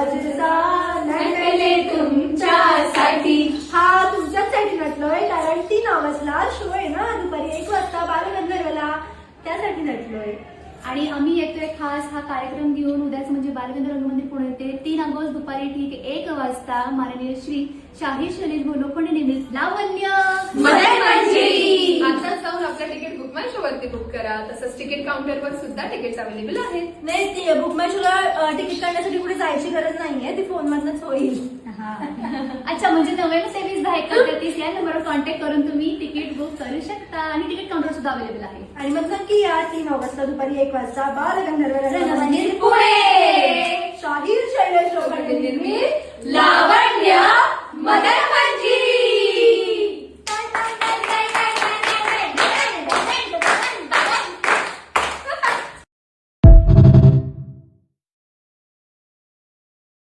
आवाजचा नटले तुमच्यासाठी. हा तुमच्यासाठी नटलोय, कारण 3 ऑगस्टला शो आहे ना दुपारी 1 वाजता बालगंधर्वला, त्यासाठी नटलोय. आणि आम्ही येतोय खास हा कार्यक्रम घेऊन. उद्याच म्हणजे बालगंधर्व रंगमंदिर पुणे येते 3 ऑगस्ट दुपारी ठीक 1 वाजता. माननीय श्री शाहीर शैलेश लोखंडे निर्मित लावण्य मदर मंजिरी. आता जाऊन आपलं तिकीट बुक माय शो वरती बुक करा. तसंच तिकीट काउंटरवर सुद्धा तिकीट्स अवेलेबल आहेत. नाही, ती बुक माय शोला तिकीट काढण्यासाठी कुठे जायची गरज नाहीये, ती फोन मधनच होईल. अच्छा, म्हणजे 99231031 या नंबरवर कॉन्टॅक्ट करून तुम्ही तिकीट बुक करू शकता. आणि तिकीट काउंटर सुद्धा अवेलेबल आहे. आणि मग नक्की या 3 ऑगस्टला दुपारी 1 वाजता बालगंधर्व रंगमंदिर पुणे. शाहीर शैलेश लोखंडे निर्मित लावण्य मदर